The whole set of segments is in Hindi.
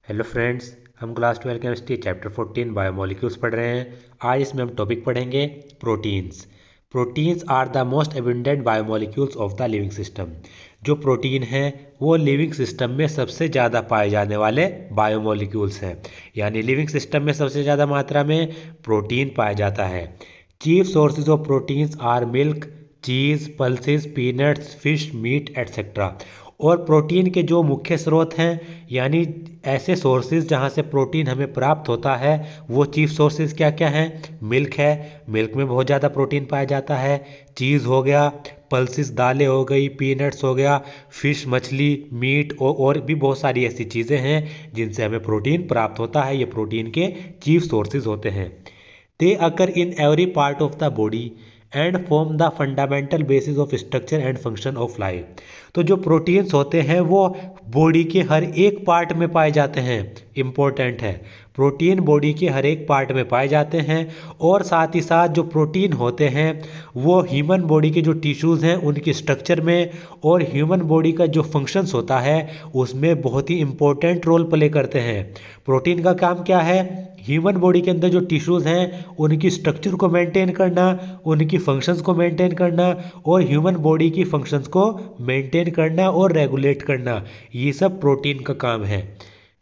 हेलो फ्रेंड्स, हम क्लास 12 केमिस्ट्री चैप्टर 14 बायोमोलिक्यूल्स पढ़ रहे हैं। आज इसमें हम टॉपिक पढ़ेंगे proteins. Proteins are the most abundant biomolecules of the living system. जो प्रोटीन हैं वो लिविंग सिस्टम में सबसे ज़्यादा पाए जाने वाले बायोमोलिक्यूल्स हैं, यानी लिविंग सिस्टम में सबसे ज़्यादा मात्रा में प्रोटीन पाया जाता है। Chief sources of proteins are milk, cheese, pulses, peanuts, fish, meat etcetera. और प्रोटीन के जो मुख्य स्रोत हैं, यानी ऐसे सोर्सेज जहाँ से प्रोटीन हमें प्राप्त होता है, वो चीफ सोर्सेज क्या क्या हैं? मिल्क है, मिल्क में बहुत ज़्यादा प्रोटीन पाया जाता है। चीज़ हो गया, पल्सेस दालें हो गई, पीनट्स हो गया, फिश मछली, मीट और भी बहुत सारी ऐसी चीज़ें हैं जिनसे हमें प्रोटीन प्राप्त होता है। ये प्रोटीन के चीफ सोर्सेज होते हैं। They occur in every part of the body and form the fundamental basis of structure and function of life. तो जो प्रोटीन्स होते हैं वो बॉडी के हर एक पार्ट में पाए जाते हैं। इम्पोर्टेंट है, प्रोटीन बॉडी के हर एक पार्ट में पाए जाते हैं। और साथ ही साथ जो प्रोटीन होते हैं वो ह्यूमन बॉडी के जो टिश्यूज़ हैं उनकी स्ट्रक्चर में और ह्यूमन बॉडी का जो फंक्शंस होता है उसमें बहुत ही इम्पोर्टेंट रोल प्ले करते हैं। प्रोटीन का काम क्या है? ह्यूमन बॉडी के अंदर जो टिश्यूज़ हैं उनकी स्ट्रक्चर को मेंटेन करना, उनकी फंक्शंस को मेंटेन करना और ह्यूमन बॉडी की फंक्शंस को मेंटेन करना और रेगुलेट करना, ये सब प्रोटीन का काम है।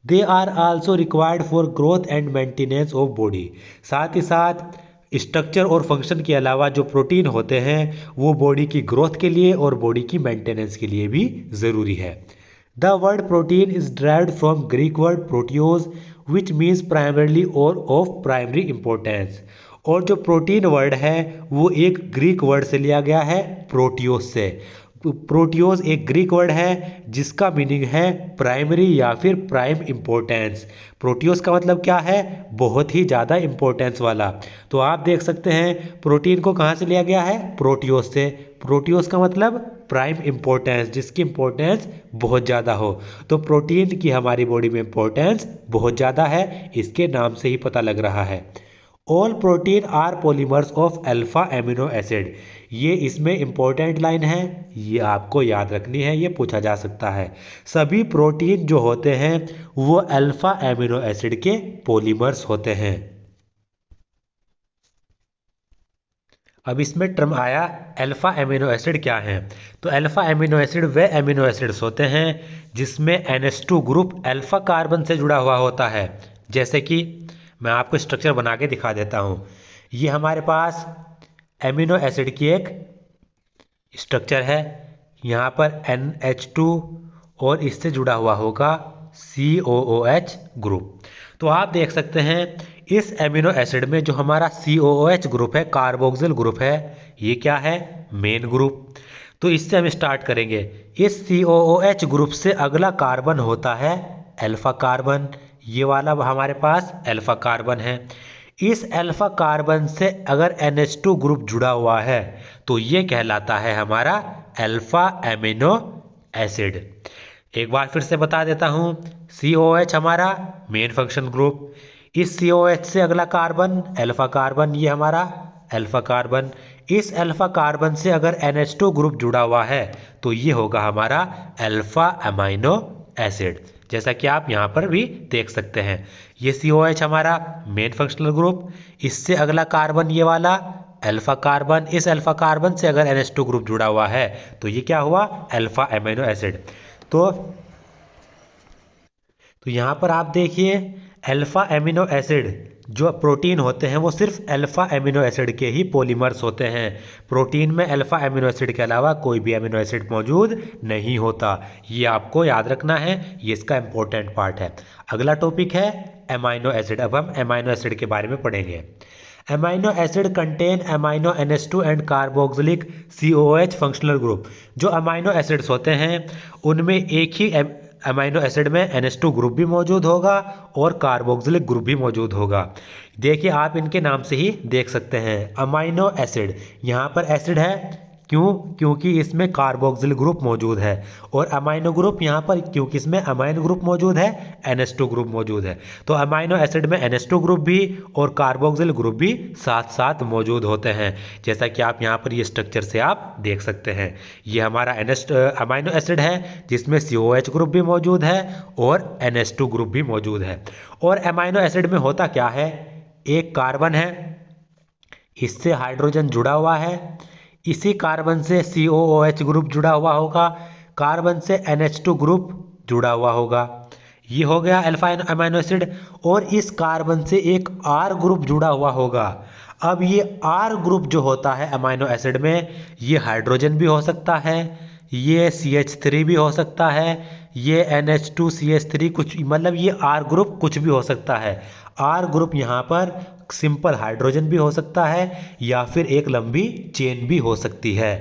They are also required for growth and maintenance of body. साथ ही साथ स्ट्रक्चर और फंक्शन के अलावा जो प्रोटीन होते हैं वो बॉडी की ग्रोथ के लिए और बॉडी की मेंटेनेंस के लिए भी ज़रूरी है। The word protein is derived from Greek word proteios which means primarily और ऑफ प्राइमरी इंपॉर्टेंस। और जो प्रोटीन वर्ड है वो एक ग्रीक वर्ड से लिया गया है, प्रोटियोस से। प्रोटियोस एक ग्रीक वर्ड है जिसका मीनिंग है प्राइमरी या फिर प्राइम इंपॉर्टेंस। प्रोटियोस का मतलब क्या है? बहुत ही ज़्यादा इंपॉर्टेंस वाला। तो आप देख सकते हैं प्रोटीन को कहाँ से लिया गया है? प्रोटियोस से। प्रोटियोस का मतलब प्राइम इंपॉर्टेंस, जिसकी इंपॉर्टेंस बहुत ज़्यादा हो। तो प्रोटीन की हमारी बॉडी में इंपॉर्टेंस बहुत ज़्यादा है, इसके नाम से ही पता लग रहा है। All protein are polymers of alpha amino acid. ये इसमें इंपॉर्टेंट लाइन है, ये आपको याद रखनी है, ये पूछा जा सकता है। सभी प्रोटीन जो होते हैं वो अल्फा एमिनो एसिड के पॉलीमर्स होते हैं। अब इसमें टर्म आया अल्फा एमिनो एसिड क्या है? तो अल्फा एमिनो एसिड वे एमिनो एसिड्स होते हैं जिसमें NH2 ग्रुप अल्फा कार्बन से जुड़ा हुआ होता है। जैसे कि मैं आपको स्ट्रक्चर बना के दिखा देता हूँ। ये हमारे पास एमिनो एसिड की एक स्ट्रक्चर है। यहाँ पर NH2 और इससे जुड़ा हुआ होगा COOH ग्रुप। तो आप देख सकते हैं इस एमिनो एसिड में जो हमारा COOH ग्रुप है, कार्बोक्सिल ग्रुप है, ये क्या है? Main group. तो इससे हम स्टार्ट करेंगे। इस COOH ग्रुप से अगला कार्बन होता है अल्फा कार्बन। ये वाला हमारे पास अल्फा कार्बन है। इस अल्फा कार्बन से अगर NH2 ग्रुप जुड़ा हुआ है तो ये कहलाता है हमारा अल्फा एमिनो एसिड। एक बार फिर से बता देता हूँ, COH हमारा मेन फंक्शन ग्रुप। इस COH से अगला कार्बन अल्फा कार्बन, ये हमारा अल्फा कार्बन। इस अल्फा कार्बन से अगर NH2 ग्रुप जुड़ा हुआ है तो ये होगा हमारा अल्फा अमाइनो एसिड, जैसा कि आप यहाँ पर भी देख सकते हैं। ये COH हमारा मेन फंक्शनल ग्रुप, इससे अगला कार्बन ये वाला अल्फा कार्बन। इस अल्फा कार्बन से अगर NH2 ग्रुप जुड़ा हुआ है तो ये क्या हुआ? Alpha amino acid. तो यहाँ पर आप देखिए अल्फा एमिनो एसिड जो प्रोटीन होते हैं वो सिर्फ अल्फा एमिनो एसिड के ही पॉलीमर्स होते हैं। प्रोटीन में अल्फा एमिनो एसिड के अलावा कोई भी एमिनो एसिड मौजूद नहीं होता। ये आपको याद रखना है, ये इसका इंपॉर्टेंट पार्ट है। अगला टॉपिक है एमाइनो एसिड। अब हम एमाइनो एसिड के बारे में पढ़ेंगे। Amino acid contain amino NH2 and carboxylic COOH functional group. जो अमाइनो एसिड्स होते हैं उनमें एक ही अमाइनो एसिड में NH2 ग्रुप भी मौजूद होगा और कार्बोक्सिलिक ग्रुप भी मौजूद होगा। देखिए आप इनके नाम से ही देख सकते हैं। अमाइनो एसिड, यहाँ पर एसिड है क्यों? क्योंकि इसमें कार्बोक्सिल ग्रुप मौजूद है, और अमाइनो ग्रुप यहाँ पर क्योंकि इसमें अमाइनो ग्रुप मौजूद है, NH2 ग्रुप मौजूद है, तो अमाइनो एसिड में NH2 ग्रुप भी और कार्बोक्सिल ग्रुप भी साथ साथ मौजूद होते हैं, जैसा कि आप यहाँ पर ये स्ट्रक्चर से आप देख सकते हैं। ये हमारा अमाइनो एसिड है जिसमें COH ग्रुप भी मौजूद है और NH2 ग्रुप भी मौजूद है। और अमाइनो एसिड में होता क्या है, एक कार्बन है, इससे हाइड्रोजन जुड़ा हुआ है, इसी कार्बन से COOH ग्रुप जुड़ा हुआ होगा, कार्बन से NH2 ग्रुप जुड़ा हुआ होगा, ये हो गया अल्फा अमाइनो एसिड। और इस कार्बन से एक R ग्रुप जुड़ा हुआ होगा। अब ये R ग्रुप जो होता है अमाइनो एसिड में, ये हाइड्रोजन भी हो सकता है, ये CH3 भी हो सकता है, ये NH2CH3 कुछ, मतलब ये R ग्रुप कुछ भी हो सकता है। R ग्रुप यहाँ पर सिंपल हाइड्रोजन भी हो सकता है या फिर एक लंबी चेन भी हो सकती है।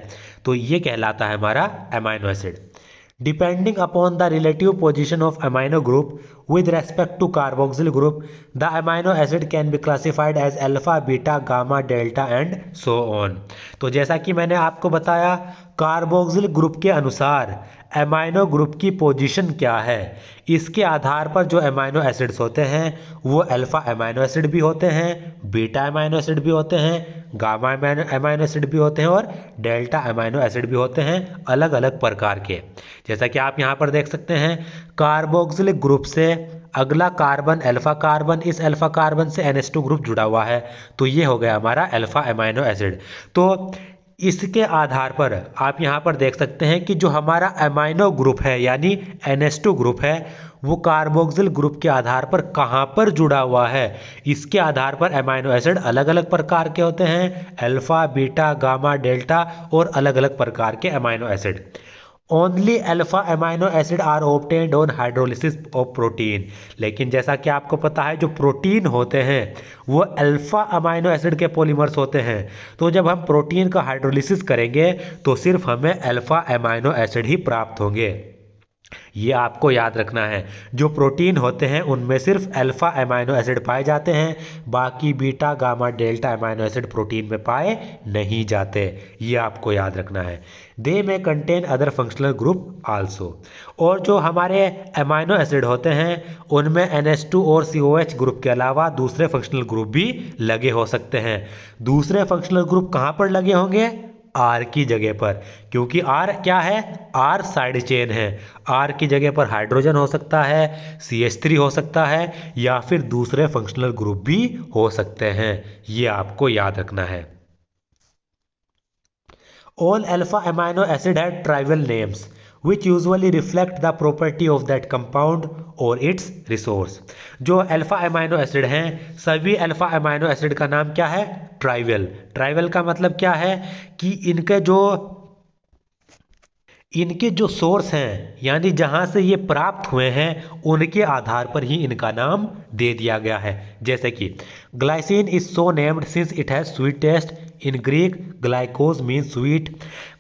तो ये कहलाता है हमारा amino acid. Depending upon the relative position of amino group with respect to carboxyl group, the amino acid can be classified as alpha, beta, gamma, delta and so on। तो जैसा कि मैंने आपको बताया, कार्बोक्सिल ग्रुप के अनुसार अमाइनो ग्रुप की पोजीशन क्या है, इसके आधार पर जो अमाइनो एसिड्स होते हैं वो अल्फा अमाइनो एसिड भी होते हैं, बीटा अमाइनो एसिड भी होते हैं, गामा अमाइनो एसिड भी होते हैं और डेल्टा अमाइनो एसिड भी होते हैं, अलग अलग प्रकार के। जैसा कि आप यहाँ पर देख सकते हैं, कार्बोक्सिलिक ग्रुप से अगला कार्बन अल्फा कार्बन, इस अल्फा कार्बन से NH2 ग्रुप जुड़ा हुआ है, तो ये हो गया हमारा अल्फा अमाइनो एसिड। तो इसके आधार पर आप यहाँ पर देख सकते हैं कि जो हमारा अमाइनो ग्रुप है यानी NH2 ग्रुप है, वो कार्बोक्सिल ग्रुप के आधार पर कहाँ पर जुड़ा हुआ है, इसके आधार पर अमाइनो एसिड अलग अलग प्रकार के होते हैं, अल्फा, बीटा, गामा, डेल्टा और अलग अलग प्रकार के amino acid. Only alpha amino acid are obtained on hydrolysis of protein. लेकिन जैसा कि आपको पता है, जो प्रोटीन होते हैं वो अल्फा अमाइनो एसिड के पॉलीमर्स होते हैं, तो जब हम प्रोटीन का हाइड्रोलिसिस करेंगे तो सिर्फ हमें अल्फा अमाइनो एसिड ही प्राप्त होंगे। ये आपको याद रखना है, जो प्रोटीन होते हैं उनमें सिर्फ अल्फा अमाइनो एसिड पाए जाते हैं, बाकी beta, gamma, delta amino acid protein में पाए नहीं जाते, ये आपको याद रखना है। दे में contain other functional group also. और जो हमारे अमाइनो एसिड होते हैं उनमें NH2 और COH ग्रुप के अलावा दूसरे फंक्शनल ग्रुप भी लगे हो सकते हैं। दूसरे फंक्शनल ग्रुप कहाँ पर लगे होंगे? R की जगह पर, क्योंकि R क्या है? R साइड चेन है। R की जगह पर हाइड्रोजन हो सकता है, CH3 हो सकता है या फिर दूसरे फंक्शनल ग्रुप भी हो सकते हैं, ये आपको याद रखना है। All alpha amino acid had trivial names which usually reflect the property of that compound or its resource। जो अल्फा अमाइनो एसिड हैं, सभी अल्फा अमाइनो एसिड का नाम क्या है? ट्राइवल। ट्राइवल का मतलब क्या है कि इनके जो सोर्स हैं यानी जहां से ये प्राप्त हुए हैं उनके आधार पर ही इनका नाम दे दिया गया है। जैसे कि glycine is so named since it has sweet taste, in Greek glykos mean sweet.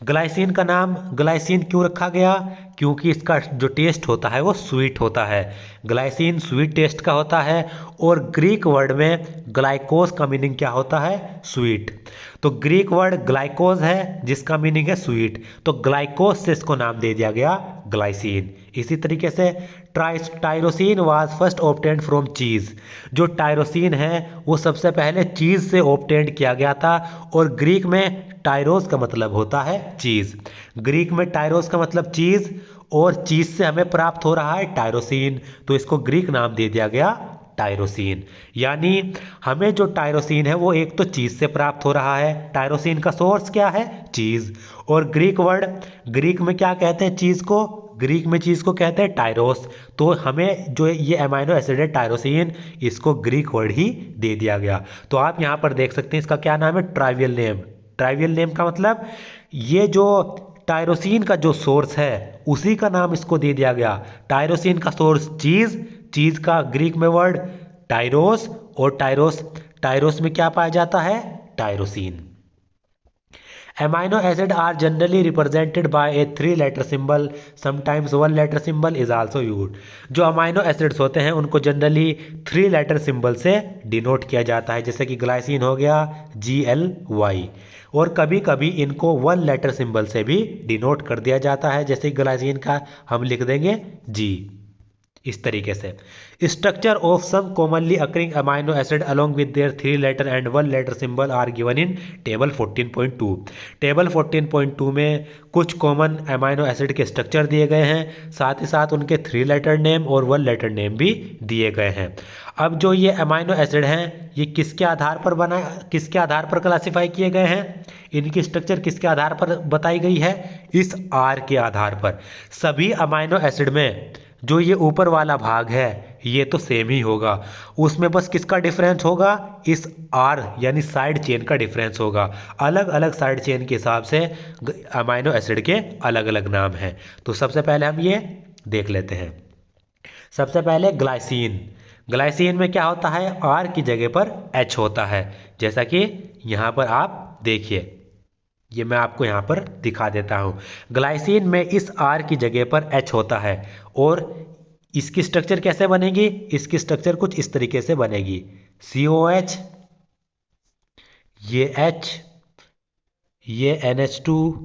Glycine का नाम ग्लाइसिन क्यों रखा गया? क्योंकि इसका जो टेस्ट होता है वो स्वीट होता है, ग्लाइसिन स्वीट टेस्ट का होता है। और ग्रीक वर्ड में ग्लाइकोज का मीनिंग क्या होता है? स्वीट। तो ग्रीक वर्ड ग्लाइकोज है जिसका मीनिंग है स्वीट, तो ग्लाइकोज से इसको नाम दे दिया गया ग्लाइसिन। इसी तरीके से tyrosine was first obtained from cheese. जो टायरोसिन है वो सबसे पहले चीज़ से ऑब्टेन्ड किया गया था, और ग्रीक में टायरोस का मतलब होता है चीज़। ग्रीक में टायरोस का मतलब चीज़, और चीज़ से हमें प्राप्त हो रहा है टायरोसिन, तो इसको ग्रीक नाम दे दिया गया टायरोसिन। यानी हमें जो टायरोसिन है वो एक तो चीज़ से प्राप्त हो रहा है, टायरोसिन का सोर्स क्या है? चीज़। और ग्रीक वर्ड, ग्रीक में क्या कहते हैं चीज़ को? ग्रीक में चीज़ को कहते हैं टायरोस। तो हमें जो ये अमाइनो एसिड है टायरोसिन, इसको ग्रीक वर्ड ही दे दिया गया। तो आप यहाँ पर देख सकते हैं इसका क्या नाम है? Trivial name. ट्राइवियल नेम का मतलब ये जो टायरोसिन का जो सोर्स है उसी का नाम इसको दे दिया गया। टायरोसिन का सोर्स चीज़, चीज़ का ग्रीक में वर्ड टायरोस, और टायरोस में क्या पाया जाता है? Tyrosine. Amino acid are generally represented by a 3-letter symbol, sometimes 1-letter symbol is also used. जो अमाइनो एसिड्स होते हैं उनको जनरली 3-letter सिंबल से डिनोट किया जाता है, जैसे कि ग्लाइसिन हो गया GLY, और कभी कभी इनको 1-letter सिंबल से भी डिनोट कर दिया जाता है, जैसे ग्लाइसिन का हम लिख देंगे G। इस तरीके से structure of some commonly occurring amino acid along with their 3-letter and 1-letter symbol are given in table 14.2। Table 14.2 में कुछ कॉमन अमाइनो एसिड के स्ट्रक्चर दिए गए हैं, साथ ही साथ उनके 3-letter नेम और 1-letter नेम भी दिए गए हैं। अब जो ये अमाइनो एसिड हैं ये किसके आधार पर क्लासिफाई किए गए हैं, इनकी स्ट्रक्चर किसके आधार पर बताई गई है, इस आर के आधार पर। सभी अमाइनो एसिड में जो ये ऊपर वाला भाग है ये तो सेम ही होगा, उसमें बस किसका डिफरेंस होगा, इस आर यानी साइड चेन का डिफरेंस होगा। अलग अलग साइड चेन के हिसाब से अमाइनो एसिड के अलग अलग नाम हैं। तो सबसे पहले हम ये देख लेते हैं। सबसे पहले ग्लाइसिन। ग्लाइसिन में क्या होता है, आर की जगह पर एच होता है, जैसा कि यहाँ पर आप देखिए, ये मैं आपको यहाँ पर दिखा देता हूँ। ग्लाइसिन में इस आर की जगह पर एच होता है, और इसकी स्ट्रक्चर कैसे बनेगी, इसकी स्ट्रक्चर कुछ इस तरीके से बनेगी, COH, ये H, ये NH2,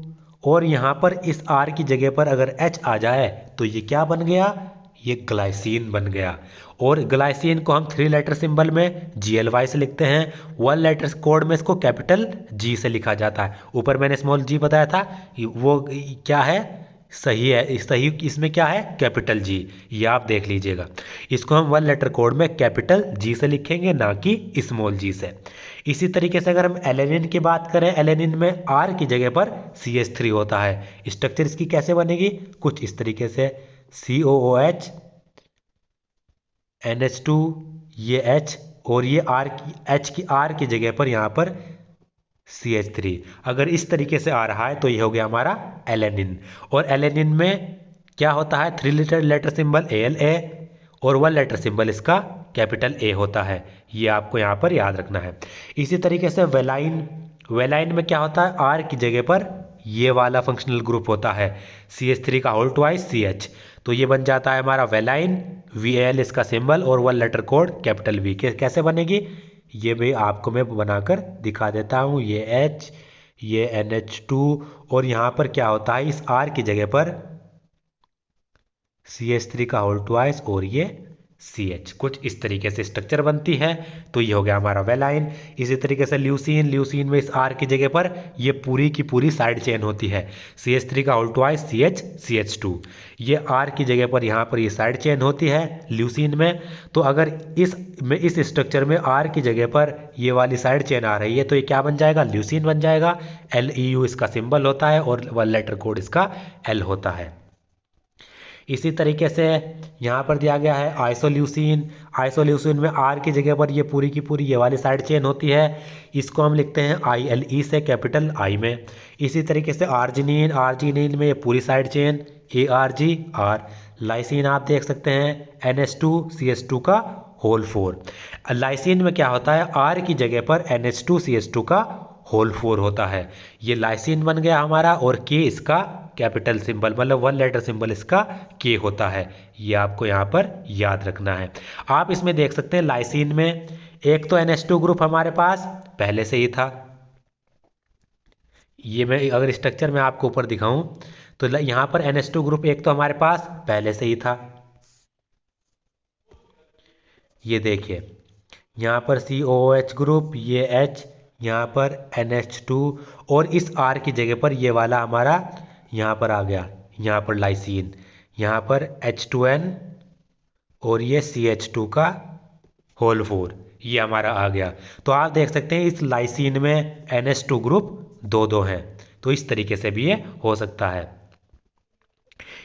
और यहाँ पर इस R की जगह पर अगर H आ जाए तो ये क्या बन गया, ये ग्लाइसिन बन गया। और ग्लाइसिन को हम 3-letter सिंबल में GLY से लिखते हैं, 1-letter कोड में इसको कैपिटल G से लिखा जाता है। ऊपर मैंने स्मॉल g बताया था, वो क्या है, सही है, सही इसमें क्या है, कैपिटल G, ये आप देख लीजिएगा। इसको हम 1-letter कोड में कैपिटल G से लिखेंगे, ना कि स्मॉल g से। इसी तरीके से अगर हम एलेनिन की बात करें, एलेनिन में R की जगह पर CH3 होता है। स्ट्रक्चर इसकी कैसे बनेगी, कुछ इस तरीके से, COOH, NH2, ये H, और ये R की जगह पर यहाँ पर CH3। अगर इस तरीके से आ रहा है तो ये हो गया हमारा एलेनिन। और एलेनिन में क्या होता है, 3-letter सिंबल ALA, और 1-letter सिंबल इसका कैपिटल A होता है, ये आपको यहाँ पर याद रखना है। इसी तरीके से वेलाइन। वेलाइन में क्या होता है, R की जगह पर ये वाला फंक्शनल ग्रुप होता है, CH3 का होल ट्वाइस CH, तो ये बन जाता है हमारा वेलाइन, VAL इसका सिंबल, और 1-letter कोड कैपिटल V। कैसे बनेगी, ये भी आपको मैं बनाकर दिखा देता हूँ, ये H, ये NH2, और यहाँ पर क्या होता है, इस R की जगह पर CH3 का होल ट्वाइस, और ये CH, कुछ इस तरीके से स्ट्रक्चर बनती है। तो ये हो गया हमारा वेलाइन। इसी तरीके से ल्यूसीन। ल्यूसीन में इस R की जगह पर ये पूरी की पूरी साइड चेन होती है, CH3 का होल ट्वाइस CH, CH2, ये R की जगह पर यहाँ पर ये साइड चेन होती है ल्यूसीन में। तो अगर इस स्ट्रक्चर में R की जगह पर ये वाली साइड चेन आ रही है तो ये क्या बन जाएगा, ल्यूसीन बन जाएगा। LEU इसका सिंबल होता है, और 1-letter कोड इसका L होता है। इसी तरीके से यहाँ पर दिया गया है आइसोल्यूसिन। आइसोल्यूसिन में R की जगह पर ये पूरी की पूरी ये वाली साइड चेन होती है, इसको हम लिखते हैं ILE से, कैपिटल I में। इसी तरीके से आर्जिनिन। आर्जिनिन में ये पूरी साइड चेन ARGR। लाइसिन आप देख सकते हैं NH2 CH2 का होल 4। लाइसिन में क्या होता है, R की जगह पर NH2 CH2 का होल 4 होता है, ये लाइसिन बन गया हमारा। और K इसका कैपिटल सिंबल, मतलब 1-letter सिंबल इसका K होता है, ये आपको यहाँ पर याद रखना है। आप इसमें देख सकते हैं लाइसिन में एक तो NH2 ग्रुप हमारे पास पहले से ही था, ये मैं अगर स्ट्रक्चर में आपको ऊपर दिखाऊं तो यहाँ पर NH2 ग्रुप एक तो हमारे पास पहले से ही था, ये देखिए यहाँ पर COOH ग्रुप, ये H, यहाँ पर NH2, और इस R की जगह पर ये वाला हमारा यहाँ पर आ गया, यहाँ पर लाइसिन, यहाँ पर H2N, और ये CH2 का होल 4, ये हमारा आ गया। तो आप देख सकते हैं इस लाइसिन में NH2 ग्रुप 2-2 हैं, तो इस तरीके से भी ये हो सकता है।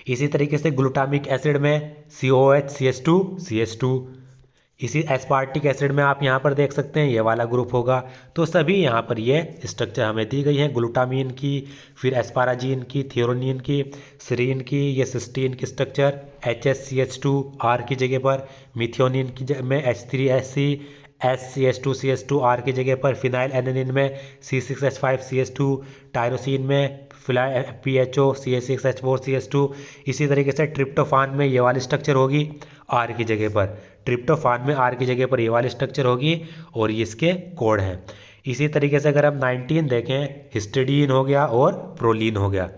इसी तरीके से ग्लूटामिक एसिड में COH CH2 CH2। इसी एस्पार्टिक एसिड में आप यहाँ पर देख सकते हैं ये वाला ग्रुप होगा। तो सभी यहाँ पर ये स्ट्रक्चर हमें दी गई है, ग्लूटामीन की, फिर एस्पाराजीन की, थियोरोनिन की, सीरीन की, ये सिस्टीन की स्ट्रक्चर HSCH2 R की जगह पर, मिथियोनिन की में H3SC, HCH2CH2 R की जगह पर, फिनाइल एनालिन में C6H5CH2, टायरोसिन में PHO CH6H4CH2। इसी तरीके से ट्रिप्टोफान में ये वाली स्ट्रक्चर होगी R की जगह पर, ट्रिप्टोफान में R की जगह पर ये वाली स्ट्रक्चर होगी और ये इसके कोड हैं। इसी तरीके से अगर हम 19 देखें, हिस्टिडीन हो गया और प्रोलीन हो गया।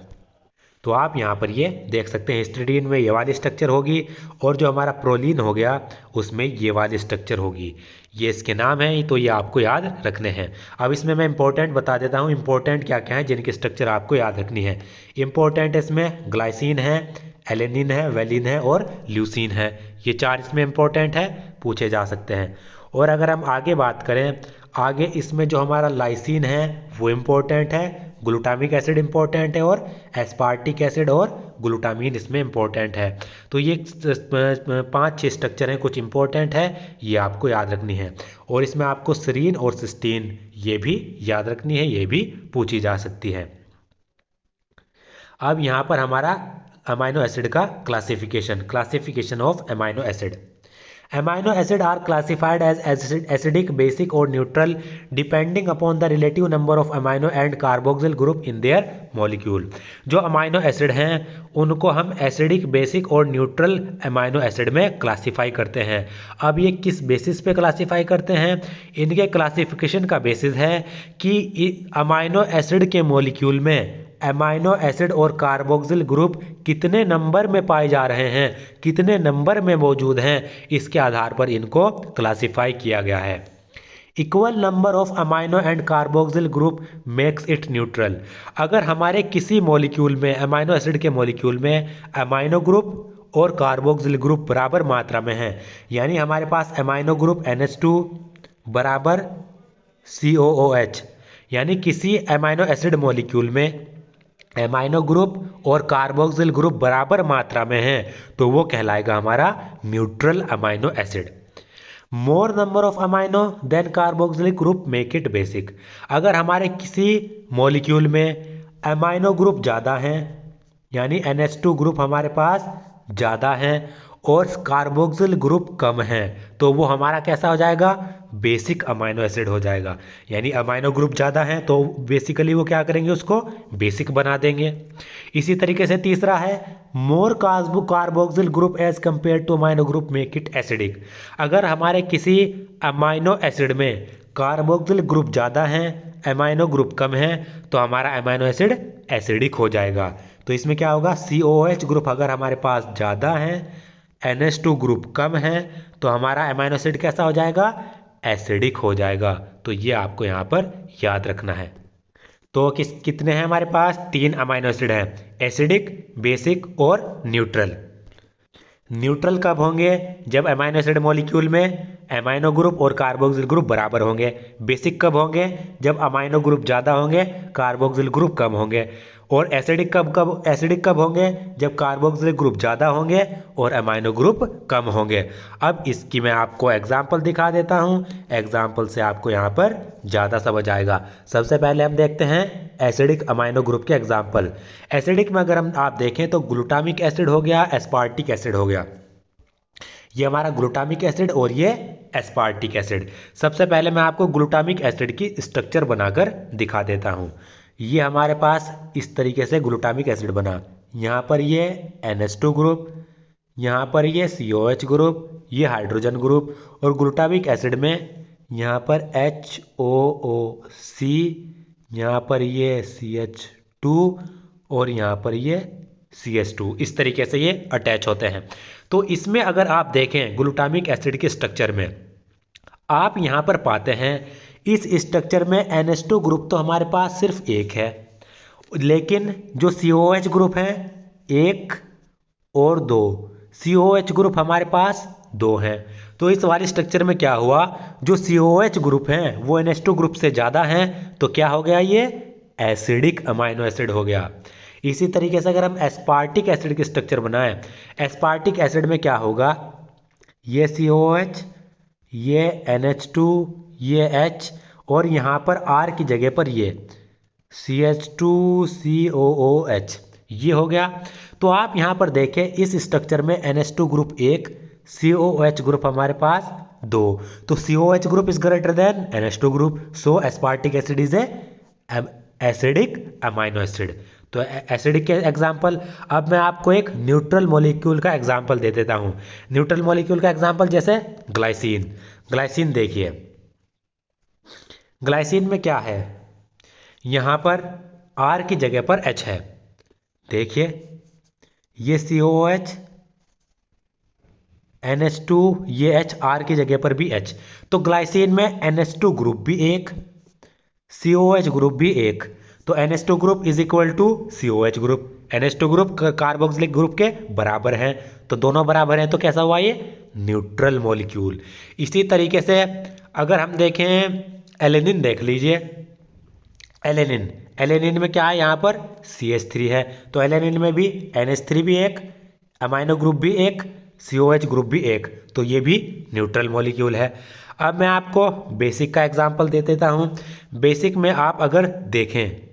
तो आप यहाँ पर ये देख सकते हैं हिस्टिडीन में ये वाली स्ट्रक्चर होगी और जो हमारा प्रोलीन हो गया उसमें ये वाली स्ट्रक्चर होगी। ये इसके नाम है, तो ये आपको याद रखने हैं। अब इसमें मैं इंपॉर्टेंट बता देता हूँ, इंपॉर्टेंट क्या क्या है जिनकी स्ट्रक्चर आपको याद रखनी है। इंपॉर्टेंट इसमें ग्लाइसिन है, एलेनिन है, वेलिन है और ल्यूसीन है। ये 4 इसमें इंपॉर्टेंट है, पूछे जा सकते हैं। और अगर हम आगे बात करें, आगे इसमें जो हमारा लाइसिन है वो इम्पोर्टेंट है, ग्लूटामिक एसिड इम्पोर्टेंट है और एस्पार्टिक एसिड और ग्लूटामीन इसमें इम्पोर्टेंट है। तो ये 5-6 स्ट्रक्चर हैं, कुछ इम्पोर्टेंट है, ये आपको याद रखनी है। और इसमें आपको सेरीन और सिस्टीन ये भी याद रखनी है, ये भी पूछी जा सकती है। अब यहाँ पर हमारा अमाइनो एसिड का classification of amino acid. Amino acids are classified as acidic, basic or neutral depending upon the relative number of amino and carboxyl group in their molecule। जो अमाइनो एसिड हैं उनको हम एसिडिक, बेसिक और न्यूट्रल अमाइनो एसिड में क्लासीफाई करते हैं। अब ये किस बेसिस पे क्लासीफाई करते हैं? इनके क्लासिफिकेशन का बेसिस है कि अमाइनो एसिड के मॉलिक्यूल में अमाइनो एसिड और कार्बोक्सिल ग्रुप कितने नंबर में पाए जा रहे हैं, कितने नंबर में मौजूद हैं, इसके आधार पर इनको क्लासिफाई किया गया है। Equal number of amino and carboxyl group makes it neutral. अगर हमारे किसी मॉलिक्यूल में, अमाइनो एसिड के मॉलिक्यूल में अमाइनो ग्रुप और कार्बोक्सिल ग्रुप बराबर मात्रा में है, यानी हमारे पास अमाइनो ग्रुप NH2 बराबर COOH, यानी किसी अमाइनो एसिड मॉलिक्यूल में एमाइनो ग्रुप और कार्बोक्सिल ग्रुप बराबर मात्रा में है, तो वो कहलाएगा हमारा neutral amino acid. More number of amino than carboxylic group make it basic. अगर हमारे किसी मॉलिक्यूल में अमाइनो ग्रुप ज़्यादा हैं, यानी NH2 ग्रुप हमारे पास ज़्यादा हैं और कार्बोक्सिल ग्रुप कम है, तो वो हमारा कैसा हो जाएगा? बेसिक अमाइनो एसिड हो जाएगा। यानी अमाइनो ग्रुप ज़्यादा है तो बेसिकली वो क्या करेंगे, उसको बेसिक बना देंगे। इसी तरीके से तीसरा है more carboxyl group as compare to amino group make it acidic. अगर हमारे किसी अमाइनो एसिड में कार्बोक्सिल ग्रुप ज़्यादा है, अमाइनो ग्रुप कम है, तो हमारा अमाइनो एसिड एसिडिक हो जाएगा। तो इसमें क्या होगा? COOH ग्रुप अगर हमारे पास ज़्यादा है, NH2 ग्रुप कम है, तो हमारा अमाइनो एसिड कैसा हो जाएगा? एसिडिक हो जाएगा। तो ये आपको यहाँ पर याद रखना है। तो कितने हैं हमारे पास? 3 अमाइनो एसिड हैं, एसिडिक, बेसिक और न्यूट्रल। न्यूट्रल कब होंगे? जब अमाइनो एसिड मॉलिक्यूल में अमाइनो ग्रुप और कार्बोक्सिल ग्रुप बराबर होंगे। बेसिक कब होंगे? जब अमाइनो ग्रुप ज़्यादा होंगे, कार्बोक्सिल ग्रुप कम होंगे। और एसिडिक कब होंगे? जब कार्बोक्सिल ग्रुप ज़्यादा होंगे और अमाइनो ग्रुप कम होंगे। अब इसकी मैं आपको एग्जाम्पल दिखा देता हूँ, एग्जाम्पल से आपको यहाँ पर ज़्यादा समझ आएगा। सबसे पहले हम देखते हैं एसिडिक अमाइनो ग्रुप के एग्जाम्पल। एसिडिक में अगर आप देखें तो ग्लूटामिक एसिड हो गया, एस्पार्टिक एसिड हो गया। ये हमारा ग्लूटामिक एसिड और ये एस्पार्टिक एसिड। सबसे पहले मैं आपको ग्लूटामिक एसिड की स्ट्रक्चर बनाकर दिखा देता हूँ। ये हमारे पास इस तरीके से ग्लूटामिक एसिड बना। यहाँ पर ये NH2 ग्रुप, यहाँ पर ये COH ग्रुप, ये हाइड्रोजन ग्रुप, और ग्लूटामिक एसिड में यहाँ पर HOOC, यहाँ पर ये CH2 और यहाँ पर ये CH2। इस तरीके से ये अटैच होते हैं। तो इसमें अगर आप देखें ग्लूटामिक एसिड के स्ट्रक्चर में, आप यहाँ पर पाते हैं इस स्ट्रक्चर में NH2 ग्रुप तो हमारे पास सिर्फ एक है, लेकिन जो COH ग्रुप है 1 और 2, COH ग्रुप हमारे पास 2 हैं। तो इस वाले स्ट्रक्चर में क्या हुआ? जो COH ग्रुप हैं वो NH2 ग्रुप से ज़्यादा हैं, तो क्या हो गया? ये एसिडिक अमाइनो एसिड हो गया। इसी तरीके से अगर हम एस्पार्टिक एसिड की स्ट्रक्चर बनाएं, एस्पार्टिक एसिड में क्या होगा? ये COH, ये NH2, ये H, और यहाँ पर R की जगह पर ये CH2COOH, ये हो गया। तो आप यहाँ पर देखें इस स्ट्रक्चर में NH2 ग्रुप 1, COOH ग्रुप हमारे पास 2, तो COH group is greater than NH2 group, so aspartic acid is a acidic amino acid. तो एसिडिक के एग्जाम्पल, अब मैं आपको एक न्यूट्रल मॉलिक्यूल का एग्जाम्पल दे देता हूँ। न्यूट्रल मॉलिक्यूल का एग्जाम्पल जैसे ग्लाइसिन। ग्लाइसिन देखिए, ग्लाइसिन में क्या है, यहाँ पर R की जगह पर H है। देखिए ये COOH, NH2, ये H, R की जगह पर भी H। तो ग्लाइसिन में NH2 ग्रुप भी एक, COH ग्रुप भी एक, तो NH2 group is equal to COH group. NH2 group carboxylic group के बराबर है, तो दोनों बराबर हैं, तो कैसा हुआ ये न्यूट्रल मॉलिक्यूल। इसी तरीके से अगर हम देखें एलेनिन, देख लीजिए एलेनिन, एलेनिन में क्या है, यहाँ पर CH3 है, तो एलेनिन में भी NH3 भी एक, अमाइनो ग्रुप भी एक, COH ग्रुप भी एक, तो ये भी न्यूट्रल मॉलिक्यूल है। अब मैं आपको बेसिक का एग्जांपल दे देता हूँ। बेसिक में आप अगर देखें,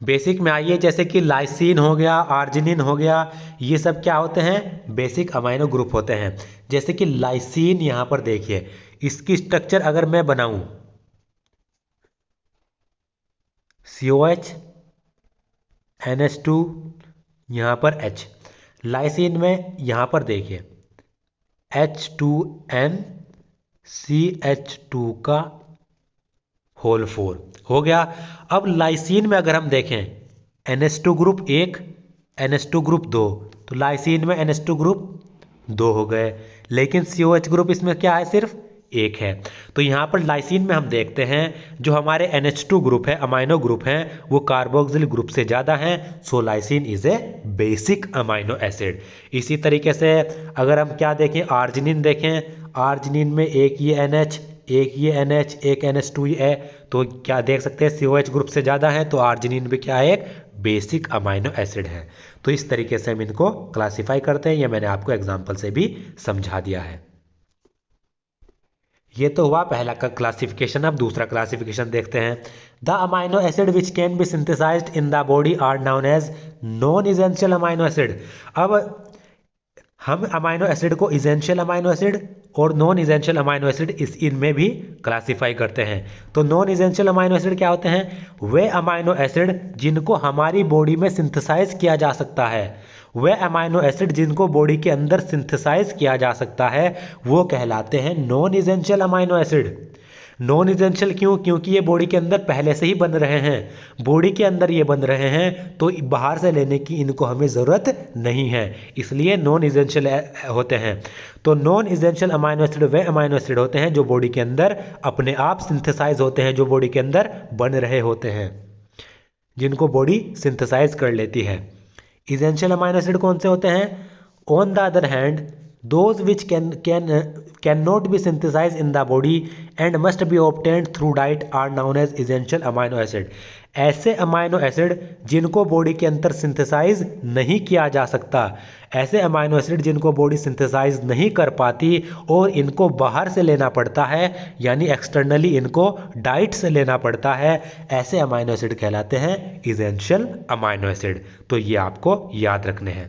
बेसिक में आइए, जैसे कि लाइसिन हो गया, आर्जिनिन हो गया, ये सब क्या होते हैं, बेसिक अमाइनो ग्रुप होते हैं। जैसे कि लाइसिन, यहाँ पर देखिए इसकी स्ट्रक्चर अगर मैं बनाऊं, COH, NH2, यहाँ पर H। लाइसिन में यहाँ पर देखिए H2N CH2 का होल 4 हो गया। अब लाइसिन में अगर हम देखें NH2 ग्रुप 1, NH2 ग्रुप 2, तो लाइसिन में NH2 ग्रुप 2 हो गए, लेकिन COH ग्रुप इसमें क्या है, सिर्फ एक है। तो यहाँ पर लाइसिन में हम देखते हैं जो हमारे NH2 ग्रुप है, अमाइनो ग्रुप हैं, वो कार्बोक्सिलिक ग्रुप से ज़्यादा हैं, so lysine is a basic amino acid. इसी तरीके से अगर हम क्या देखें, आर्जिनिन देखें, आर्जिनिन में एक ये NH, एक ये NH, एक NH2 है, तो क्या देख सकते हैं COH ग्रुप से ज़्यादा है, तो आर्जिनिन भी क्या है, एक बेसिक अमाइनो एसिड है। तो इस तरीके से हम इनको क्लासिफाई करते हैं, ये मैंने आपको एग्जांपल से भी समझा दिया है। ये तो हुआ पहला का क्लासिफिकेशन। अब दूसरा क्लासिफिकेशन देखते हैं। The amino acid which can be synthesized in the body are known as non essential amino acid. अब हम अमाइनो एसिड को इसेंशियल अमाइनो एसिड और नॉन इसेंशियल अमाइनो एसिड इनमें भी क्लासिफाई करते हैं। तो नॉन इसेंशियल अमाइनो एसिड क्या होते हैं, वे अमाइनो एसिड जिनको हमारी बॉडी में सिंथेसाइज किया जा सकता है, वे अमाइनो एसिड जिनको बॉडी के अंदर सिंथेसाइज किया जा सकता है, वो कहलाते हैं non essential amino acid. Non essential क्यों, क्योंकि ये बॉडी के अंदर पहले से ही बन रहे हैं, बॉडी के अंदर ये बन रहे हैं, तो बाहर से लेने की इनको हमें ज़रूरत नहीं है, इसलिए नॉन इसेंशियल होते हैं। तो नॉन इसेंशियल अमाइनो एसिड वे अमाइनो एसिड होते हैं जो बॉडी के अंदर अपने आप सिंथेसाइज होते हैं, जो बॉडी के अंदर बन रहे होते हैं, जिनको बॉडी सिंथेसाइज कर लेती है। इसेंशियल अमाइनो एसिड कौन से होते हैं, on the other hand those which cannot be synthesized in the body and must be obtained through diet are known as essential amino acid। ऐसे अमाइनो एसिड जिनको बॉडी के अंदर सिंथेसाइज नहीं किया जा सकता, ऐसे अमाइनो एसिड जिनको बॉडी सिंथेसाइज नहीं कर पाती और इनको बाहर से लेना पड़ता है, यानी एक्सटर्नली इनको डाइट से लेना पड़ता है, ऐसे अमाइनो एसिड कहलाते हैं इसेंशियल अमाइनो एसिड। तो ये आपको याद रखने हैं।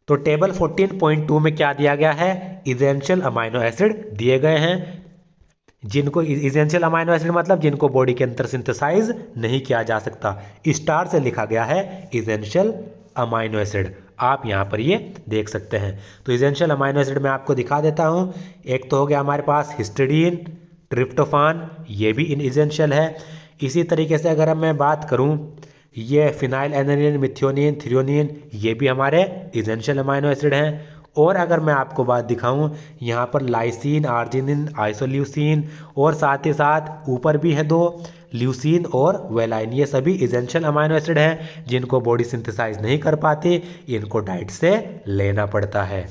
तो टेबल 14.2 में क्या दिया गया है, इसेंशियल अमाइनो एसिड दिए गए हैं, जिनको इसेंशियल अमाइनो एसिड मतलब जिनको बॉडी के अंदर सिंथेसाइज नहीं किया जा सकता, स्टार से लिखा गया है इसेंशियल अमाइनो एसिड, आप यहाँ पर ये देख सकते हैं। तो इसेंशियल अमाइनो एसिड मैं आपको दिखा देता हूँ। एक तो हो गया हमारे पास हिस्टिडीन, ट्रिप्टोफान, ये भी इसेंशियल है। इसी तरीके से अगर मैं बात करूँ, ये फिनाइल एनालिन, मिथ्योनिन, थ्रियोनिन, ये भी हमारे इसेंशियल अमाइनो एसिड हैं। और अगर मैं आपको बात दिखाऊं, यहाँ पर लाइसिन, आर्जिनिन, आइसोल्यूसिन और साथ ही साथ ऊपर भी है दो, ल्यूसिन और वेलाइन, ये सभी इसेंशियल अमाइनो एसिड हैं जिनको बॉडी सिंथेसाइज नहीं कर पाती, इनको डाइट से लेना पड़ता है।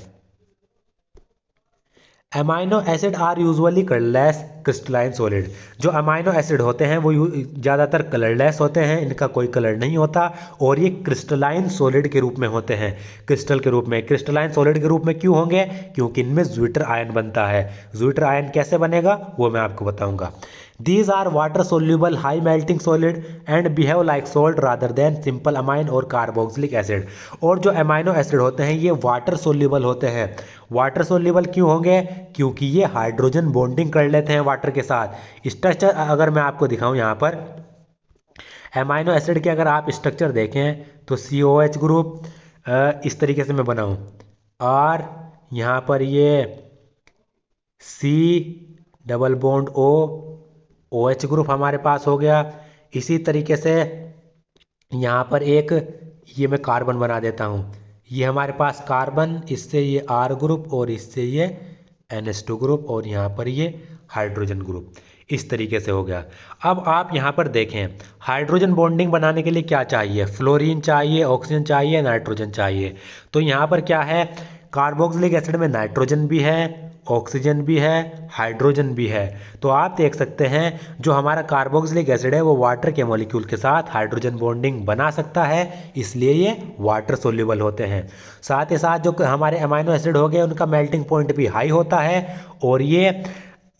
Amino acid are usually colourless crystalline solid. जो अमाइनो एसिड होते हैं वो ज़्यादातर कलरलेस होते हैं, इनका कोई कलर नहीं होता और ये क्रिस्टलाइन सॉलिड के रूप में होते हैं, क्रिस्टल के रूप में। क्रिस्टलाइन सॉलिड के रूप में क्यों होंगे, क्योंकि इनमें ज्विटर आयन बनता है। ज्विटर आयन कैसे बनेगा वो मैं आपको बताऊंगा। These are water soluble high melting solid and behave like salt rather than simple amine और कार्बोक्सिलिक एसिड। और जो अमाइनो एसिड होते हैं ये वाटर सोल्यूबल होते हैं। वाटर सोल्यूबल क्यों होंगे? क्योंकि ये हाइड्रोजन बॉन्डिंग कर लेते हैं वाटर के साथ। स्ट्रक्चर अगर मैं आपको दिखाऊं यहाँ पर अमाइनो एसिड के अगर आप स्ट्रक्चर देखें तो COH ग्रुप इस तरीके से मैं बनाऊं और यहाँ पर ये C double bond OH group हमारे पास हो गया। इसी तरीके से यहाँ पर एक ये मैं कार्बन बना देता हूँ, ये हमारे पास कार्बन, इससे ये R ग्रुप और इससे ये NH2 ग्रुप और यहाँ पर ये हाइड्रोजन ग्रुप, इस तरीके से हो गया। अब आप यहाँ पर देखें हाइड्रोजन बॉन्डिंग बनाने के लिए क्या चाहिए? फ्लोरीन चाहिए, ऑक्सीजन चाहिए, नाइट्रोजन चाहिए। तो यहाँ पर क्या है, कार्बोक्सिलिक एसिड में नाइट्रोजन भी है, ऑक्सीजन भी है, हाइड्रोजन भी है। तो आप देख सकते हैं जो हमारा कार्बोक्सिलिक एसिड है वो वाटर के मॉलिक्यूल के साथ हाइड्रोजन बॉन्डिंग बना सकता है, इसलिए ये वाटर सोल्यूबल होते हैं। साथ ही साथ जो हमारे अमाइनो एसिड हो गए उनका मेल्टिंग पॉइंट भी हाई होता है। और ये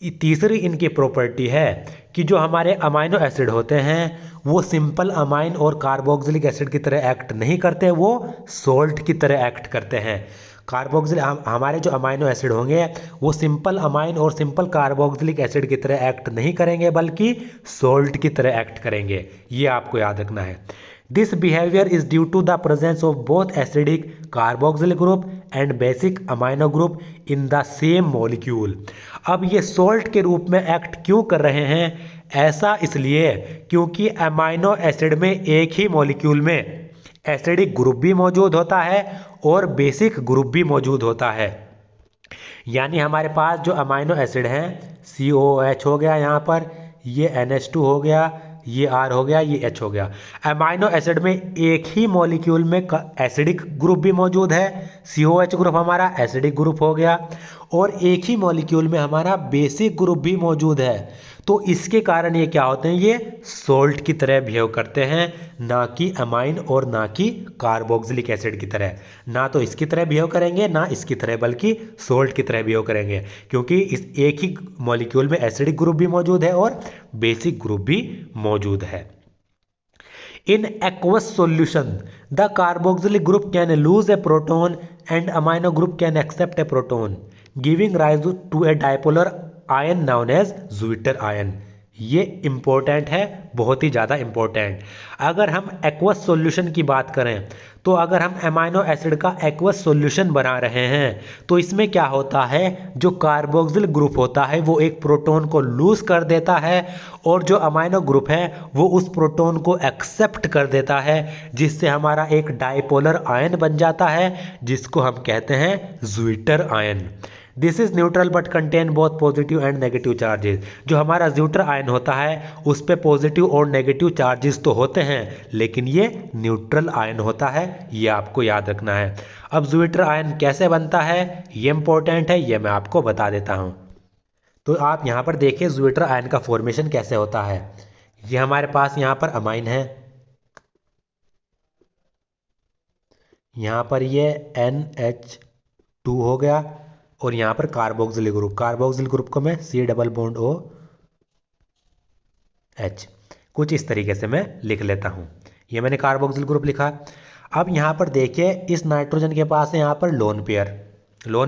तीसरी इनकी प्रॉपर्टी है कि जो हमारे अमाइनो एसिड होते हैं वो सिंपल अमाइन और कार्बोक्सिलिक एसिड की तरह एक्ट नहीं करते, वो सोल्ट की तरह एक्ट करते हैं। कार्बोक्सिल हमारे जो अमाइनो एसिड होंगे वो सिंपल अमाइन और सिंपल कार्बोक्सिलिक एसिड की तरह एक्ट नहीं करेंगे बल्कि सोल्ट की तरह एक्ट करेंगे, ये आपको याद रखना है। This behaviour is due to the presence of both acidic carboxylic group and basic amino group in the same molecule. अब ये सोल्ट के रूप में एक्ट क्यों कर रहे हैं? ऐसा इसलिए क्योंकि अमाइनो एसिड में एक ही मॉलिक्यूल में एसिडिक ग्रुप भी मौजूद होता है और बेसिक ग्रुप भी मौजूद होता है। यानी हमारे पास जो अमाइनो एसिड हैं COH हो गया, यहाँ पर ये NH2 हो गया, ये R हो गया, ये H हो गया। अमाइनो एसिड में एक ही मॉलिक्यूल में एसिडिक ग्रुप भी मौजूद है, COH ग्रुप हमारा एसिडिक ग्रुप हो गया, और एक ही मॉलिक्यूल में हमारा बेसिक ग्रुप भी मौजूद है। तो इसके कारण ये क्या होते हैं, ये सोल्ट की तरह बिहेव करते हैं, ना कि अमाइन और ना कि कार्बोक्सिलिक एसिड की तरह। ना तो इसकी तरह बिहेव करेंगे ना इसकी तरह, बल्कि सोल्ट की तरह बिहेव करेंगे, क्योंकि इस एक ही मॉलिक्यूल में एसिडिक ग्रुप भी मौजूद है और बेसिक ग्रुप भी मौजूद है। In aqueous solution, the carboxylic group can lose a proton and amino group can accept a proton, giving rise to a dipolar ion known as Zwitter ion। ये इम्पोर्टेंट है, बहुत ही ज़्यादा इम्पोर्टेंट। अगर हम एक्वस सॉल्यूशन की बात करें तो अगर हम अमाइनो एसिड का एक्वस सॉल्यूशन बना रहे हैं तो इसमें क्या होता है, जो कार्बोक्सिल ग्रुप होता है वो एक प्रोटॉन को लूज कर देता है और जो अमाइनो ग्रुप है वो उस प्रोटॉन को एक्सेप्ट कर देता है, जिससे हमारा एक डाइपोलर आयन बन जाता है जिसको हम कहते हैं zwitter ion. This is neutral but contain both positive and negative charges. जो हमारा ज़्विटर आयन होता है उस पे पॉजिटिव और नेगेटिव चार्जेस तो होते हैं लेकिन ये न्यूट्रल आयन होता है, ये आपको याद रखना है। अब ज़्विटर आयन कैसे बनता है ये इंपॉर्टेंट है, ये मैं आपको बता देता हूँ। तो आप यहाँ पर देखिए ज़्विटर आयन का फॉर्मेशन कैसे होता है। ये हमारे पास यहाँ पर अमाइन है, यहाँ पर ये NH2 हो गया और यहाँ पर कार्बोक्सिल ग्रुप, कार्बोक्सिल ग्रुप को मैं C डबल बॉन्ड OH कुछ इस तरीके से मैं लिख लेता हूँ। ये मैंने कार्बोक्सिल ग्रुप लिखा। अब यहाँ पर देखिए इस नाइट्रोजन के पास है यहाँ पर लोन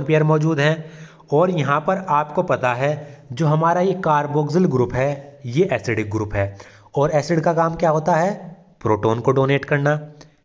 पेयर मौजूद है और यहाँ पर आपको पता है जो हमारा ये कार्बोक्सिल ग्रुप है ये एसिडिक ग्रुप है और एसिड का काम क्या होता है, प्रोटॉन को डोनेट करना।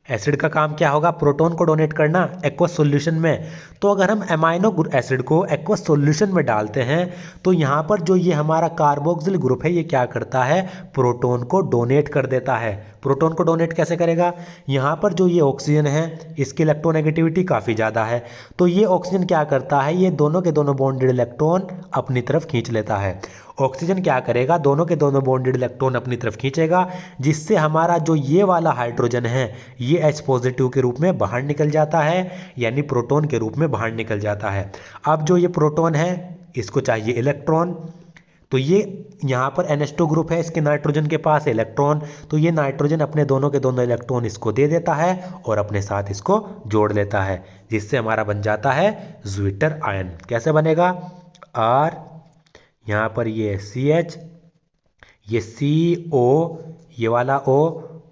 एसिड का काम क्या होगा, प्रोटॉन को डोनेट करना एक्वस सॉल्यूशन में। तो अगर हम अमाइनो एसिड को एक्वस सॉल्यूशन में डालते हैं तो यहाँ पर जो ये हमारा कार्बोक्सिल ग्रुप है ये क्या करता है, प्रोटॉन को डोनेट कर देता है। प्रोटॉन को डोनेट कैसे करेगा, यहाँ पर जो ये ऑक्सीजन है इसकी इलेक्ट्रोनेगेटिविटी काफ़ी ज़्यादा है, तो ये ऑक्सीजन क्या करता है, ये दोनों के दोनों बॉन्डेड इलेक्ट्रॉन अपनी तरफ खींच लेता है। ऑक्सीजन क्या करेगा, दोनों के दोनों बॉन्डेड इलेक्ट्रॉन अपनी तरफ खींचेगा, जिससे हमारा जो ये वाला हाइड्रोजन है ये H पॉजिटिव के रूप में बाहर निकल जाता है, यानी प्रोटॉन के रूप में बाहर निकल जाता है। अब जो ये प्रोटॉन है इसको चाहिए इलेक्ट्रॉन, तो ये यहाँ पर NH2 ग्रुप है, इसके नाइट्रोजन के पास इलेक्ट्रॉन, तो ये नाइट्रोजन अपने दोनों के दोनों इलेक्ट्रॉन इसको दे देता है और अपने साथ इसको जोड़ लेता है, जिससे हमारा बन जाता है ज़्विटर आयन। कैसे बनेगा, R यहाँ पर ये CH ये CO, ये वाला O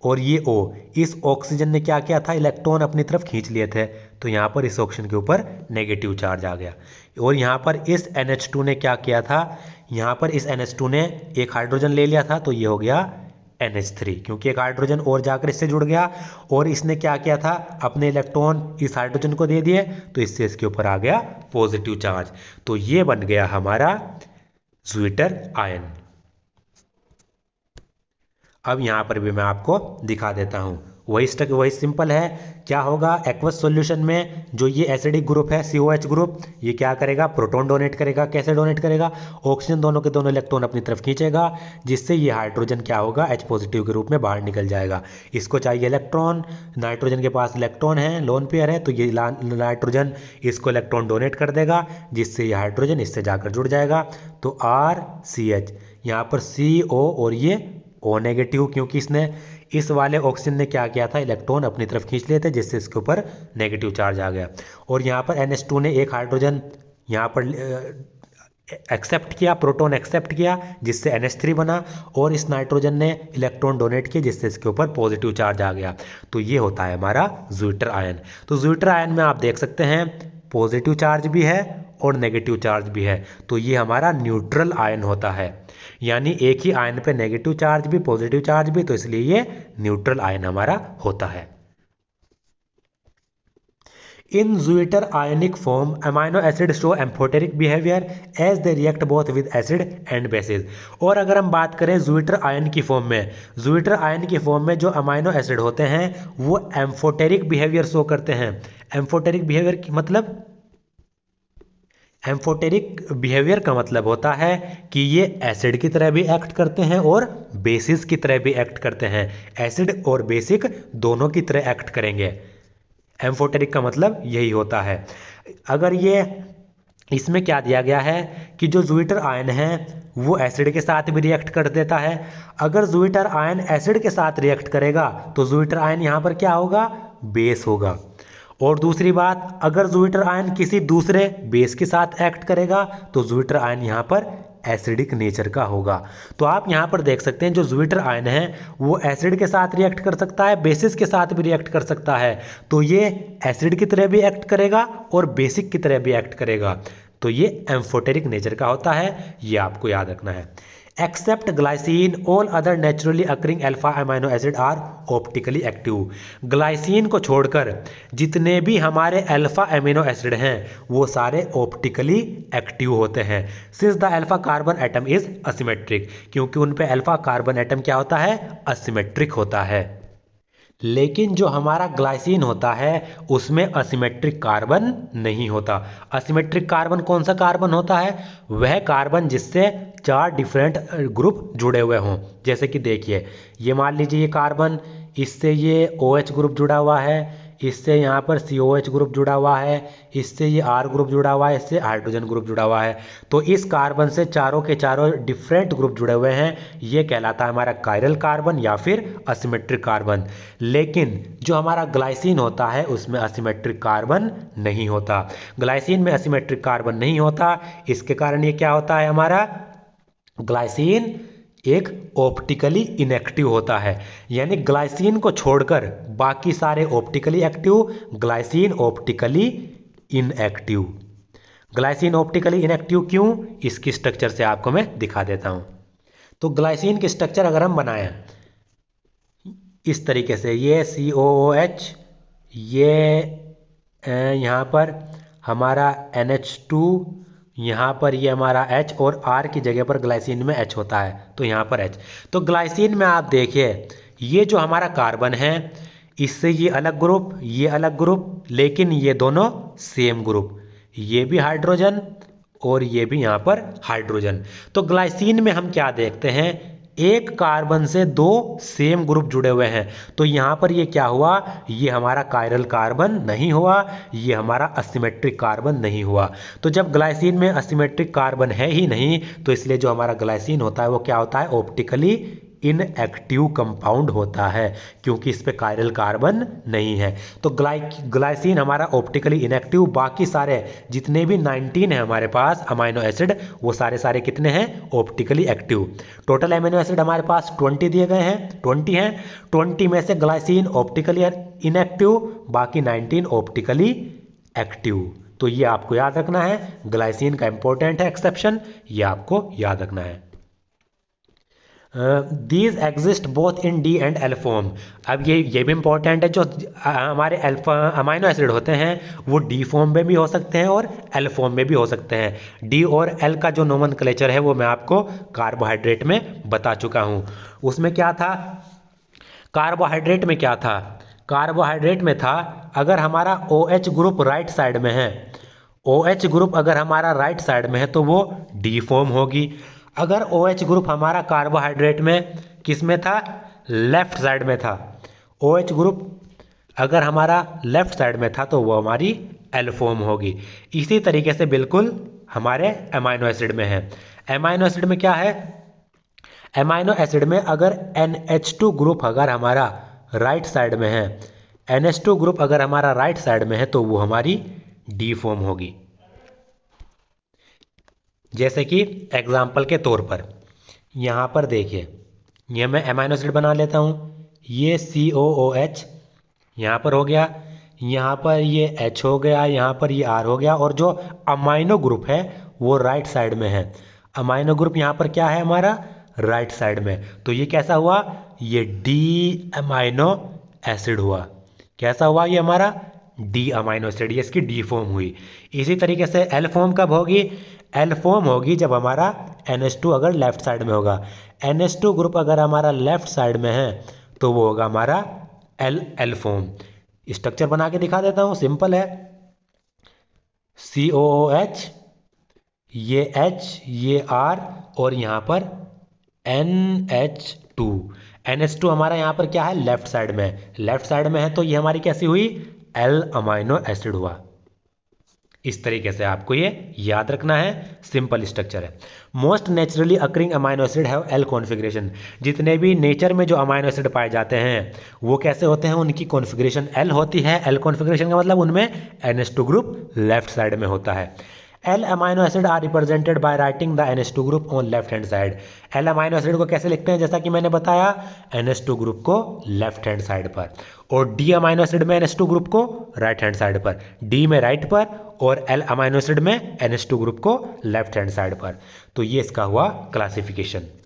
और ये O, इस ऑक्सीजन ने क्या किया था, इलेक्ट्रॉन अपनी तरफ खींच लिए थे, तो यहाँ पर इस ऑक्सीजन के ऊपर नेगेटिव चार्ज आ गया। और यहाँ पर इस NH2 ने क्या किया था, यहाँ पर इस NH2 ने एक हाइड्रोजन ले लिया था, तो ये हो गया NH3, क्योंकि एक हाइड्रोजन और जाकर इससे जुड़ गया और इसने क्या किया था, अपने इलेक्ट्रॉन इस हाइड्रोजन को दे दिए, तो इससे इसके ऊपर आ गया पॉजिटिव चार्ज। तो ये बन गया हमारा ज्विटर आयन। अब यहाँ पर भी मैं आपको दिखा देता हूँ, वही सिंपल है। क्या होगा, एक्वस सॉल्यूशन में जो ये एसिडिक ग्रुप है COH ग्रुप, ये क्या करेगा, प्रोटॉन डोनेट करेगा। कैसे डोनेट करेगा, ऑक्सीजन दोनों के दोनों इलेक्ट्रॉन अपनी तरफ खींचेगा, जिससे ये हाइड्रोजन क्या होगा, H पॉजिटिव के रूप में बाहर निकल जाएगा। इसको चाहिए इलेक्ट्रॉन, नाइट्रोजन के पास इलेक्ट्रॉन है, लोन पेयर है, तो ये नाइट्रोजन इसको इलेक्ट्रॉन डोनेट कर देगा, जिससे ये हाइड्रोजन इससे जाकर जुड़ जाएगा। तो RCH, यहाँ पर CO और ये O नेगेटिव, क्योंकि इसने इस वाले ऑक्सीजन ने क्या किया था, इलेक्ट्रॉन अपनी तरफ खींच लिए थे, जिससे इसके ऊपर नेगेटिव चार्ज आ गया। और यहाँ पर NH2 ने एक हाइड्रोजन यहाँ पर एक्सेप्ट किया, प्रोटॉन एक्सेप्ट किया, जिससे NH3 बना, और इस नाइट्रोजन ने इलेक्ट्रॉन डोनेट किए, जिससे इसके ऊपर पॉजिटिव चार्ज आ गया। तो ये होता है हमारा ज्विटर आयन। तो ज्विटर आयन में आप देख सकते हैं पॉजिटिव चार्ज भी है और नेगेटिव चार्ज भी है, तो ये हमारा न्यूट्रल आयन होता है। यानी एक ही आयन पे नेगेटिव चार्ज भी पॉजिटिव चार्ज भी, तो इसलिए ये न्यूट्रल आयन हमारा होता है। In zwitter ionic form amino acid show amphoteric behaviour as they react both with acid and bases. और अगर हम बात करें ज्विटर आयन की फॉर्म में, ज्विटर आयन की फॉर्म में जो अमाइनो एसिड होते हैं वो एम्फोटेरिक बिहेवियर शो करते हैं। एम्फोटेरिक बिहेवियर की मतलब, एम्फोटेरिक बिहेवियर का मतलब होता है कि ये एसिड की तरह भी एक्ट करते हैं और बेसिस की तरह भी एक्ट करते हैं। एसिड और बेसिक दोनों की तरह एक्ट करेंगे। एम्फोटेरिक का मतलब यही होता है। अगर ये इसमें क्या दिया गया है कि जो ज्विटर आयन है वो एसिड के साथ भी रिएक्ट कर देता है। अगर ज्विटर आयन एसिड के साथ रिएक्ट करेगा तो ज्विटर आयन यहाँ पर क्या होगा, बेस होगा। और दूसरी बात, अगर ज्विटर आयन किसी दूसरे बेस के साथ एक्ट करेगा तो ज्विटर आयन यहाँ पर एसिडिक नेचर का होगा। तो आप यहाँ पर देख सकते हैं जो ज्विटर आयन है वो एसिड के साथ रिएक्ट कर सकता है, बेसिस के साथ भी रिएक्ट कर सकता है। तो ये एसिड की तरह भी एक्ट करेगा और बेसिक की तरह भी एक्ट करेगा। तो ये एम्फोटेरिक नेचर का होता है, ये आपको याद रखना है। Except glycine all other naturally occurring alpha amino acid are optically active. Glycine को छोड़कर जितने भी हमारे अल्फा अमीनो एसिड हैं वो सारे ऑप्टिकली एक्टिव होते हैं। Since the alpha carbon atom is asymmetric, क्योंकि उन पे अल्फा कार्बन एटम क्या होता है, असिमेट्रिक होता है। लेकिन जो हमारा ग्लाइसिन होता है उसमें असिमेट्रिक कार्बन नहीं होता। असिमेट्रिक कार्बन कौन सा कार्बन होता है, वह कार्बन जिससे 4 डिफरेंट ग्रुप जुड़े हुए हों। जैसे कि देखिए, ये मान लीजिए ये कार्बन, इससे ये OH ग्रुप जुड़ा हुआ है, इससे यहाँ पर COH ग्रुप जुड़ा हुआ है, इससे ये R ग्रुप जुड़ा हुआ है, इससे हाइड्रोजन ग्रुप जुड़ा हुआ है। तो इस कार्बन से चारों के चारों डिफरेंट ग्रुप जुड़े हुए हैं, ये कहलाता है हमारा कायरल कार्बन या फिर असिमेट्रिक कार्बन। लेकिन जो हमारा ग्लाइसिन होता है उसमें असिमेट्रिक कार्बन नहीं होता। ग्लाइसिन में असिमेट्रिक कार्बन नहीं होता, इसके कारण ये क्या होता है, हमारा ग्लाइसिन एक ऑप्टिकली इनएक्टिव होता है। यानी ग्लाइसिन को छोड़कर बाकी सारे optically active, glycine optically inactive. Glycine optically inactive क्यों, इसकी स्ट्रक्चर से आपको मैं दिखा देता हूं। तो ग्लाइसिन की स्ट्रक्चर अगर हम बनाएं इस तरीके से, ये COOH, ये यहाँ पर हमारा NH2, यहाँ पर ये हमारा H और R की जगह पर ग्लाइसिन में H होता है, तो यहाँ पर H। तो ग्लाइसिन में आप देखिए ये जो हमारा कार्बन है इससे ये अलग ग्रुप, ये अलग ग्रुप, लेकिन ये दोनों सेम ग्रुप, ये भी हाइड्रोजन और ये भी यहाँ पर हाइड्रोजन। तो ग्लाइसिन में हम क्या देखते हैं, एक कार्बन से 2 सेम ग्रुप जुड़े हुए हैं। तो यहाँ पर ये क्या हुआ, ये हमारा कायरल कार्बन नहीं हुआ, ये हमारा असिमेट्रिक कार्बन नहीं हुआ। तो जब ग्लाइसिन में असिमेट्रिक कार्बन है ही नहीं, तो इसलिए जो हमारा ग्लाइसिन होता है वो क्या होता है, ऑप्टिकली इनएक्टिव कंपाउंड होता है क्योंकि इस पे कायरल कार्बन नहीं है। तो ग्लाइसिन हमारा ऑप्टिकली इनएक्टिव, बाकी सारे जितने भी 19 है हमारे पास अमाइनो एसिड वो सारे कितने हैं, optically active. Total amino acid हमारे पास 20 दिए गए हैं, 20 हैं। 20 में से ग्लाइसिन ऑप्टिकली इनएक्टिव, बाकी 19 ऑप्टिकली एक्टिव। तो ये आपको याद रखना है, ग्लाइसिन का इंपॉर्टेंट है एक्सेप्शन, ये आपको याद रखना है। These exist both in D and L form. अब ये भी इंपॉर्टेंट है, जो हमारे अल्फा अमाइनो एसिड होते हैं वो डी फॉर्म में भी हो सकते हैं और एल फॉर्म में भी हो सकते हैं। डी और एल का जो नोमेनक्लेचर है वो मैं आपको कार्बोहाइड्रेट में बता चुका हूँ। उसमें क्या था, कार्बोहाइड्रेट में क्या था, कार्बोहाइड्रेट में था अगर हमारा OH ग्रुप राइट साइड में है, OH ग्रुप अगर हमारा राइट साइड में है तो वो डी फॉर्म होगी। अगर OH ग्रुप हमारा कार्बोहाइड्रेट में किस में था, लेफ्ट साइड में था, OH ग्रुप अगर हमारा लेफ्ट साइड में था तो वो हमारी एल फॉर्म होगी। इसी तरीके से बिल्कुल हमारे अमाइनो एसिड में है। अमाइनो एसिड में क्या है, अमाइनो एसिड में अगर NH2 ग्रुप अगर हमारा राइट साइड में है, NH2 ग्रुप अगर हमारा राइट साइड में है तो वो हमारी डी फॉर्म होगी। जैसे कि एग्जाम्पल के तौर पर यहाँ पर देखिए, ये मैं अमाइनो एसिड बना लेता हूँ, ये COOH यहाँ पर हो गया, यहाँ पर ये H हो गया, यहाँ पर ये R हो गया, और जो अमाइनो ग्रुप है वो राइट साइड में है। अमाइनो ग्रुप यहाँ पर क्या है हमारा, राइट साइड में, तो ये कैसा हुआ, ये डी अमाइनो एसिड हुआ। कैसा हुआ ये हमारा, डी अमाइनो एसिड, ये इसकी डी फॉर्म हुई। इसी तरीके से एल फॉर्म कब होगी, एल फॉर्म होगी जब हमारा NH2 अगर लेफ्ट साइड में होगा। NH2 ग्रुप अगर हमारा लेफ्ट साइड में है तो वो होगा हमारा एल फॉर्म। स्ट्रक्चर बना के दिखा देता हूँ, सिंपल है। COOH, ये H, ये R, और यहाँ पर NH2। NH2 हमारा यहाँ पर क्या है, लेफ्ट साइड में, लेफ्ट साइड में है तो ये हमारी कैसी हुई, एल अमाइनो एसिड हुआ। इस तरीके से आपको ये याद रखना है, सिंपल स्ट्रक्चर है। Most naturally occurring amino acid have L configuration. जितने भी नेचर में जो अमाइनो एसिड पाए जाते हैं वो कैसे होते हैं, उनकी कॉन्फ़िगरेशन एल होती है। एल कॉन्फ़िगरेशन का मतलब उनमें NH2 ग्रुप लेफ्ट साइड में होता है। L amino acid are represented by writing the NH2 group on left hand side. L amino acid को कैसे लिखते हैं, जैसा कि मैंने बताया, NH2 ग्रुप को लेफ्ट हैंड साइड पर, और डी अमाइनो एसिड में NH2 ग्रुप को राइट हैंड साइड पर, डी में राइट पर, और एल अमाइनो एसिड में NH2 ग्रुप को लेफ्ट हैंड साइड पर। तो ये इसका हुआ क्लासिफिकेशन।